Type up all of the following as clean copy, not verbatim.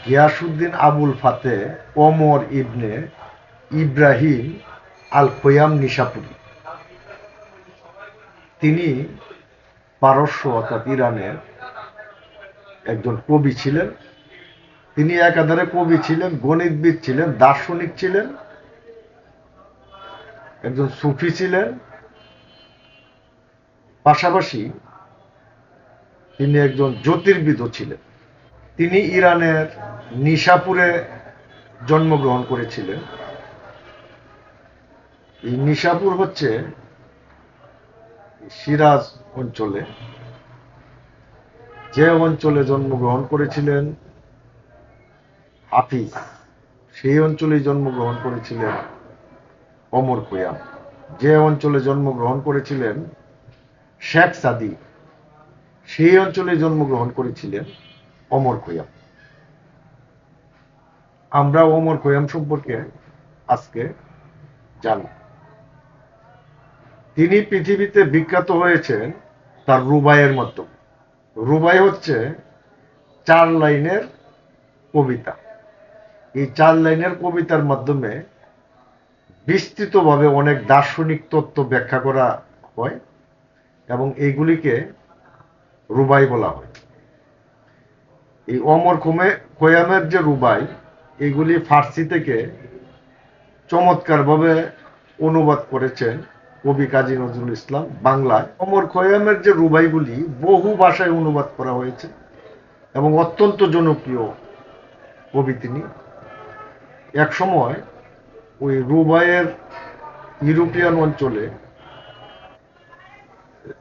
গিয়াসউদ্দিন আবুল ফাতে ওমর ইবনে ইব্রাহিম আল খৈয়াম নিশাপুরি। তিনি পারস্য অর্থাৎ ইরানের একজন কবি ছিলেন। তিনি একাধারে কবি ছিলেন, গণিতবিদ ছিলেন, দার্শনিক ছিলেন, একজন সুফি ছিলেন, পাশাপাশি তিনি একজন জ্যোতির্বিদও ছিলেন। তিনি ইরানের নিশাপুরে জন্মগ্রহণ করেছিলেন। এই নিশাপুর হচ্ছে সিরাজ অঞ্চলে। যে অঞ্চলে জন্মগ্রহণ করেছিলেন হাফিজ, সেই অঞ্চলে জন্মগ্রহণ করেছিলেন ওমর খৈয়াম। যে অঞ্চলে জন্মগ্রহণ করেছিলেন শেখ সাদি, সেই অঞ্চলে জন্মগ্রহণ করেছিলেন ওমর খৈয়াম। আমরা ওমর খৈয়াম সম্পর্কে আজকে জানব। তিনি পৃথিবীতে বিখ্যাত হয়েছেন তার রুবাইয়ের মাধ্যমে। রুবাই হচ্ছে 4 লাইনের কবিতা। এই 4 লাইনের কবিতার মাধ্যমে বিস্তৃতভাবে অনেক দার্শনিক তত্ত্ব ব্যাখ্যা করা হয় এবং এইগুলিকে রুবাই বলা হয়। এই ওমর খৈয়ামের যে রুবাই, এগুলি ফার্সি থেকে চমৎকারভাবে অনুবাদ করেছেন কবি কাজী নজরুল ইসলাম বাংলায়। ওমর খৈয়ামের যে রুবাইগুলি বহু ভাষায় অনুবাদ করা হয়েছে এবং অত্যন্ত জনপ্রিয় কবি তিনি। এক সময় ওই রুবাইয়ের ইউরোপিয়ান অঞ্চলে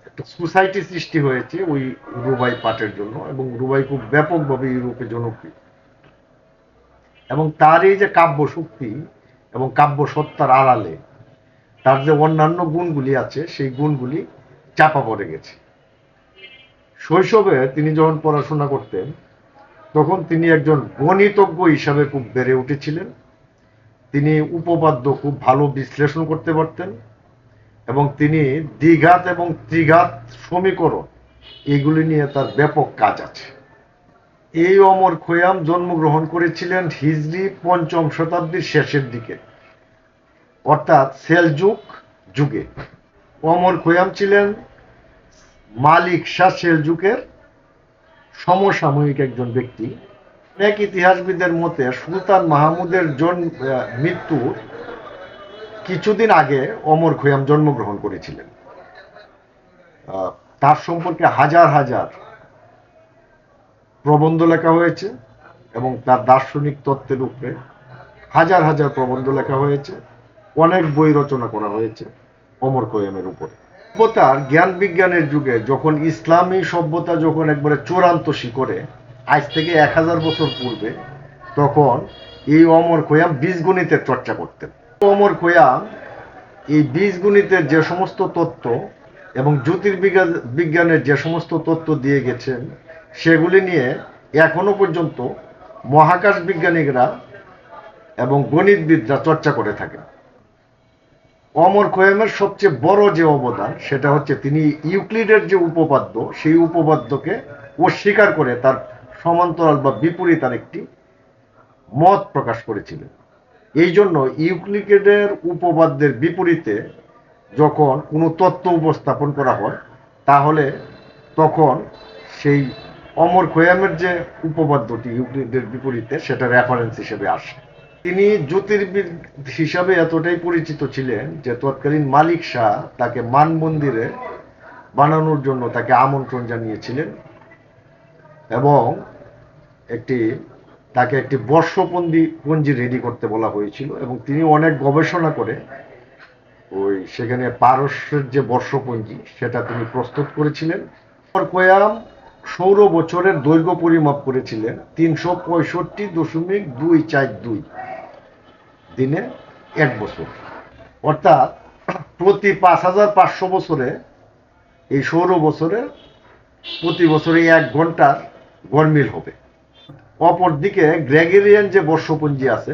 একটা সোসাইটি সৃষ্টি হয়েছে ওই রুবাই পাঠের জন্য, এবং রুবাই খুব ব্যাপকভাবে ইউরোপে জনপ্রিয়। এবং তার এই যে কাব্য শক্তি এবং কাব্য সত্তার আড়ালে তার যে অন্যান্য গুণগুলি আছে, সেই গুণগুলি চাপা পড়ে গেছে। শৈশবে তিনি যখন পড়াশোনা করতেন, তখন তিনি একজন গণিতজ্ঞ হিসাবে খুব বেড়ে উঠেছিলেন। তিনি উপপাদ্য খুব ভালো বিশ্লেষণ করতে পারতেন এবং তিনি দ্বিঘাত এবং ত্রিঘাত সমীকরণ এগুলি নিয়ে তার ব্যাপক কাজ আছে। এই ওমর খৈয়াম জন্মগ্রহণ করেছিলেন হিজরি 5ম শতাব্দীর শেষের দিকে, অর্থাৎ সেলজুক যুগে। ওমর খৈয়াম ছিলেন মালিক শাহ সেলজুকের সমসাময়িক একজন ব্যক্তি। অনেক ইতিহাসবিদের মতে সুলতান মাহমুদের মৃত্যুর কিছুদিন আগে ওমর খৈয়াম জন্মগ্রহণ করেছিলেন। তার সম্পর্কে হাজার হাজার প্রবন্ধ লেখা হয়েছে এবং তার দার্শনিক তত্ত্বের উপরে হাজার হাজার প্রবন্ধ লেখা হয়েছে। অনেক বই রচনা করা হয়েছে ওমর খৈয়ামের উপরে। সভ্যতার জ্ঞান বিজ্ঞানের যুগে যখন ইসলামী সভ্যতা যখন একবারে চূড়ান্ত শিখরে, আজ থেকে 1000 বছর পূর্বে, তখন এই ওমর খৈয়াম বীজগণিতের চর্চা করতেন। ওমর খৈয়াম এই বীজগণিতের যে সমস্ত তত্ত্ব এবং জ্যোতির্বিজ্ঞানের যে সমস্ত তত্ত্ব দিয়ে গেছেন, সেগুলি নিয়ে এখনো পর্যন্ত মহাকাশ বিজ্ঞানীরা এবং গণিতবিদরা চর্চা করে থাকেন। ওমর খৈয়ামের সবচেয়ে বড় যে অবদান, সেটা হচ্ছে তিনি ইউক্লিডের যে উপপাদ্য, সেই উপপাদ্যকে অস্বীকার করে তার সমান্তরাল বা বিপরীত আরেকটি মত প্রকাশ করেছিলেন। এই জন্য ইউক্লিডের উপপাদ্যের বিপরীতে যখন কোনো তত্ত্ব উপস্থাপন করা হয়, তাহলে তখন সেই ওমর খৈয়ামের যে উপপাদ্যটি ইউক্লিডের বিপরীতে, সেটা রেফারেন্স হিসেবে আসে। তিনি জ্যোতির্বিদ হিসাবে এতটাই পরিচিত ছিলেন যে তৎকালীন মালিক শাহ তাকে মান মন্দিরে বানানোর জন্য তাকে আমন্ত্রণ জানিয়েছিলেন এবং তাকে একটি বর্ষপঞ্জি রেডি করতে বলা হয়েছিল, এবং তিনি অনেক গবেষণা করে সেখানে পারস্যের যে বর্ষপঞ্জি সেটা তিনি প্রস্তুত করেছিলেন। খৈয়াম সৌর বছরের দৈর্ঘ্য পরিমাপ করেছিলেন 365.242 দিনে 1 বছর, অর্থাৎ প্রতি 5500 বছরে এই সৌর বছরে প্রতি বছরে 1 ঘন্টার গরমিল হবে। অপরদিকে গ্রেগরিয়ান যে বর্ষপঞ্জি আছে,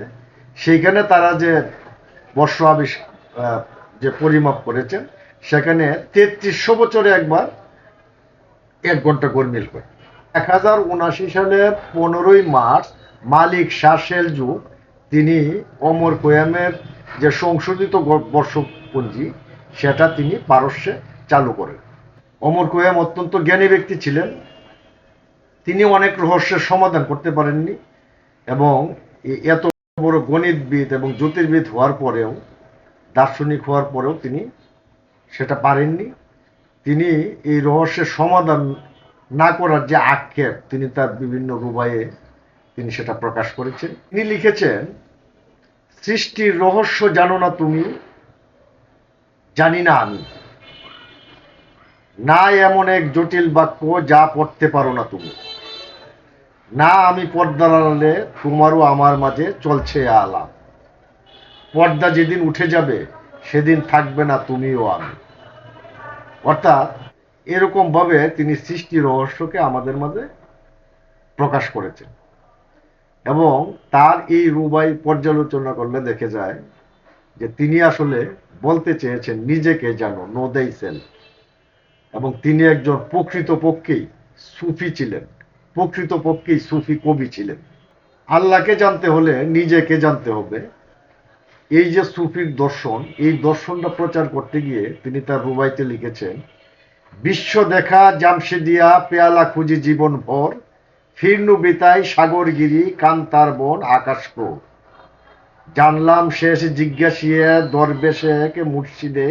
সেইখানে তারা যে বর্ষ যে পরিমাপ করেছেন, সেখানে 3300 বছরে একবার 1 ঘন্টা গরমিল হয়। 1079 সালের 15ই মার্চ মালিক শাহ সেলজুক তিনি ওমর খৈয়ামের যে সংশোধিত বর্ষপঞ্জি সেটা তিনি পারস্যে চালু করেন। ওমর খৈয়াম অত্যন্ত জ্ঞানী ব্যক্তি ছিলেন, তিনি অনেক রহস্যের সমাধান করতে পারেননি এবং এত বড় গণিতবিদ এবং জ্যোতির্বিদ হওয়ার পরেও, দার্শনিক হওয়ার পরেও তিনি সেটা পারেননি। তিনি এই রহস্যের সমাধান না করার যে আক্ষেপ, তিনি তার বিভিন্ন রুবাইয়ে তিনি সেটা প্রকাশ করেছেন। তিনি লিখেছেন, সৃষ্টির রহস্য জানো না তুমি, জানি না আমি, না এমন এক জটিল বাক্য যা পড়তে পারো না তুমি, না আমি পর্দার আড়ালে তোমারও আমার মাঝে চলছে আলাপ, পর্দা যেদিন উঠে যাবে সেদিন থাকবে না তুমিও আমি। অর্থাৎ এরকম ভাবে তিনি সৃষ্টি রহস্যকে আমাদের মাঝে প্রকাশ করেছেন এবং তার এই রুবাই পর্যালোচনা করলে দেখে যায় যে তিনি আসলে বলতে চেয়েছেন নিজেকে জানো, নো দেই সেলফ। এবং তিনি একজন প্রকৃতপক্ষেই সুফি ছিলেন, প্রকৃতপক্ষেই সুফি কবি ছিলেন। আল্লাহকে জানতে হলে নিজেকে জানতে হবে। এই যে সুফির দর্শন, এই দর্শনটা প্রচার করতে গিয়ে তিনি তার রুবাইতে লিখেছেন, বিশ্ব দেখা জামশেদিয়া পেয়ালা খুঁজি জীবন ভর, ফিরনু বিতাই সাগরগিরি কান্তার বন আকাশ প্রোর, জানলাম শেষ জিজ্ঞাসিয়ে দরবেশে এক মুর্শিদে,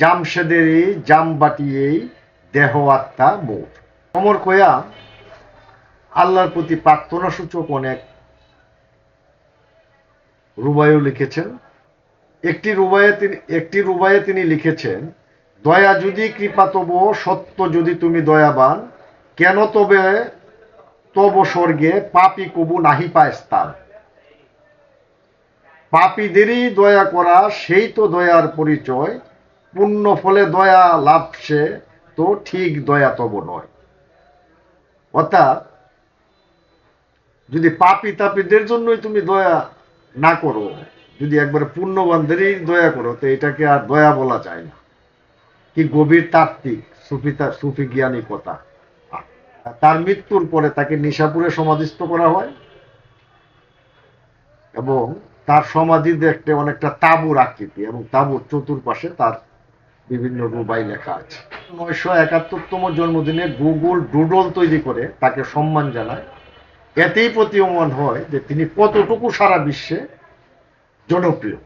জামশেদেরই জাম বাটিয়েই দেহ আত্মা মোর। ওমর খৈয়াম আল্লাহর প্রতি প্রার্থনা সূচক অনেক রুবাইও লিখেছেন। একটি রুবাইয়ে তিনি লিখেছেন, দয়া যদি কৃপা তব সত্য যদি তুমি দয়াবান, কেন তবে তব স্বর্গে পাপী কবু নাহি পায় স্থান, পাপীদেরই দয়া করা সেই তো দয়ার পরিচয়, পুণ্য ফলে দয়া লাভ সে তো ঠিক দয়া তব নয়। অর্থাৎ যদি পাপী তাপীদের জন্যই তুমি দয়া না করো, যদি একবারে পুণ্যবানদেরই দয়া করো, তো এটাকে আর দয়া বলা যায় না। কি গভীর তাত্ত্বিক সুফি জ্ঞানী কথা। তার মৃত্যুর পরে তাকে নিশাপুরে সমাধিস্থ করা হয় এবং তার সমাধি দেখতে অনেকটা তাঁবুর আকৃতি এবং তাঁবুর চতুর্পাশে তার বিভিন্ন রুবাই লেখা আছে। 971তম জন্মদিনে গুগল ডুডল তৈরি করে তাকে সম্মান জানায়। এতেই প্রতীয়মান হয় যে তিনি কতটুকু সারা বিশ্বে জনপ্রিয়।